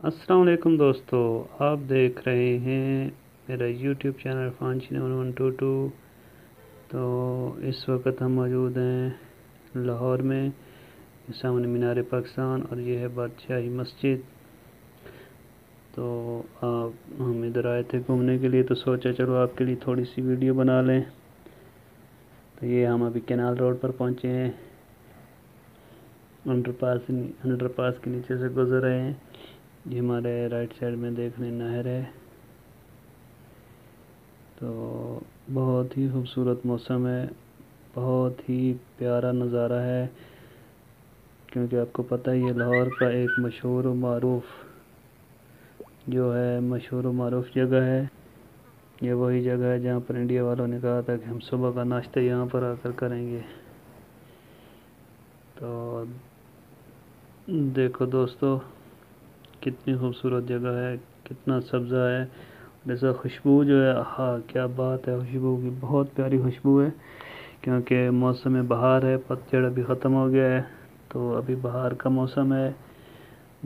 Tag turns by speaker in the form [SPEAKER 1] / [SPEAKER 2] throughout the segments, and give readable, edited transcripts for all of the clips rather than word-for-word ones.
[SPEAKER 1] अस्सलाम वालेकुम दोस्तों, आप देख रहे हैं मेरा यूट्यूब चैनल फांची 1122। तो इस वक्त हम मौजूद हैं लाहौर में, सामने मीनार पाकिस्तान और ये है बादशाही मस्जिद। तो हम इधर आए थे घूमने के लिए, तो सोचा चलो आपके लिए थोड़ी सी वीडियो बना लें। तो ये हम अभी कैनाल रोड पर पहुँचे हैं, अंडरपास के नीचे से गुजर रहे हैं। ये हमारे राइट साइड में देखने नहर है। तो बहुत ही खूबसूरत मौसम है, बहुत ही प्यारा नज़ारा है, क्योंकि आपको पता ही है लाहौर का एक मशहूर व मारूफ जगह है। ये वही जगह है जहाँ पर इंडिया वालों ने कहा था कि हम सुबह का नाश्ता यहाँ पर आकर करेंगे। तो देखो दोस्तों, कितनी खूबसूरत जगह है, कितना सब्ज़ा है। जैसा खुशबू जो है, हाँ क्या बात है, खुशबू की बहुत प्यारी खुशबू है। क्योंकि मौसम बहार है, पतझड़ अभी ख़त्म हो गया है, तो अभी बहार का मौसम है।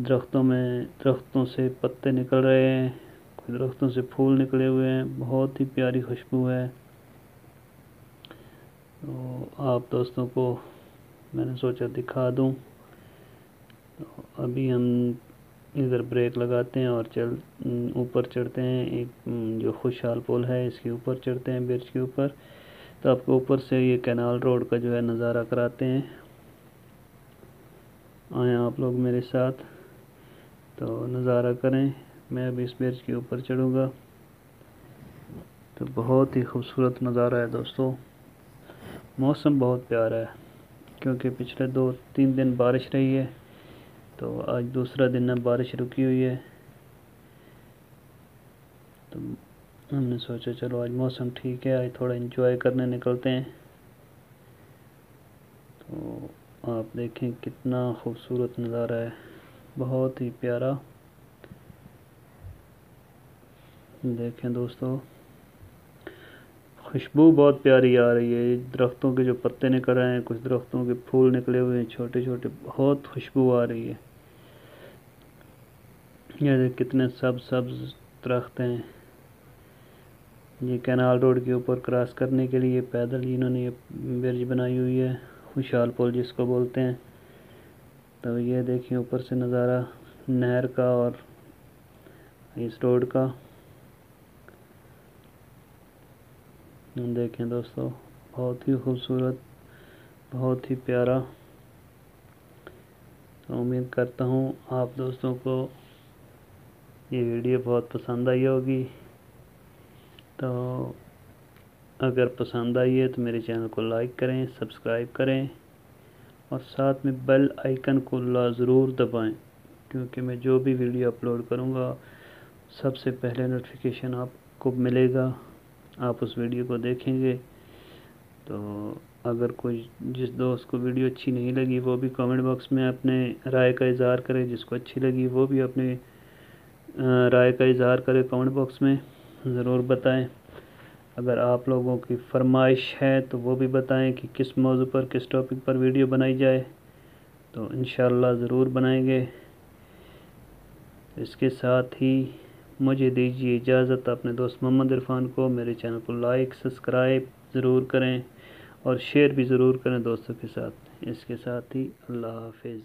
[SPEAKER 1] दरख्तों से पत्ते निकल रहे हैं, कुछ दरख्तों से फूल निकले हुए हैं, बहुत ही प्यारी खुशबू है। तो आप दोस्तों को मैंने सोचा दिखा दूं। तो अभी हम इधर ब्रेक लगाते हैं और ऊपर चढ़ते हैं। एक जो खुशहाल पुल है, इसके ऊपर चढ़ते हैं, ब्रिज के ऊपर। तो आपको ऊपर से ये कैनाल रोड का जो है नज़ारा कराते हैं। आए आप लोग मेरे साथ, तो नज़ारा करें। मैं अभी इस ब्रिज के ऊपर चढ़ूँगा। तो बहुत ही खूबसूरत नज़ारा है दोस्तों। मौसम बहुत प्यारा है, क्योंकि पिछले 2-3 दिन बारिश रही है, तो आज दूसरा दिन है बारिश रुकी हुई है। तो हमने सोचा चलो आज मौसम ठीक है, आज थोड़ा एंजॉय करने निकलते हैं। तो आप देखें कितना खूबसूरत नज़ारा है, बहुत ही प्यारा। देखें दोस्तों, खुशबू बहुत प्यारी आ रही है। दरख्तों के जो पत्ते निकल रहे हैं, कुछ दरख्तों के फूल निकले हुए हैं छोटे छोटे, बहुत खुशबू आ रही है। ये कितने सब्ज दरख्त हैं। ये कैनाल रोड के ऊपर क्रॉस करने के लिए पैदल इन्होंने ये ब्रिज बनाई हुई है, खुशहाल पुल जिसको बोलते हैं। तो ये देखिए ऊपर से नज़ारा नहर का और इस रोड का। देखें दोस्तों, बहुत ही खूबसूरत, बहुत ही प्यारा। तो उम्मीद करता हूँ आप दोस्तों को ये वीडियो बहुत पसंद आई होगी। तो अगर पसंद आई है तो मेरे चैनल को लाइक करें, सब्सक्राइब करें और साथ में बेल आइकन को ज़रूर दबाएं, क्योंकि मैं जो भी वीडियो अपलोड करूँगा सबसे पहले नोटिफिकेशन आपको मिलेगा। आप उस वीडियो को देखेंगे। तो अगर कोई जिस दोस्त को वीडियो अच्छी नहीं लगी वो भी कमेंट बॉक्स में अपने राय का इज़हार करे, जिसको अच्छी लगी वो भी अपनी राय का इज़हार करे कमेंट बॉक्स में, ज़रूर बताएं। अगर आप लोगों की फरमाइश है तो वो भी बताएं कि किस मौजू पर, किस टॉपिक पर वीडियो बनाई जाए, तो इंशाअल्लाह ज़रूर बनाएंगे। इसके साथ ही मुझे दीजिए इजाज़त। अपने दोस्त मोहम्मद इरफान को मेरे चैनल को लाइक सब्सक्राइब ज़रूर करें और शेयर भी ज़रूर करें दोस्तों के साथ। इसके साथ ही अल्लाह हाफिज़।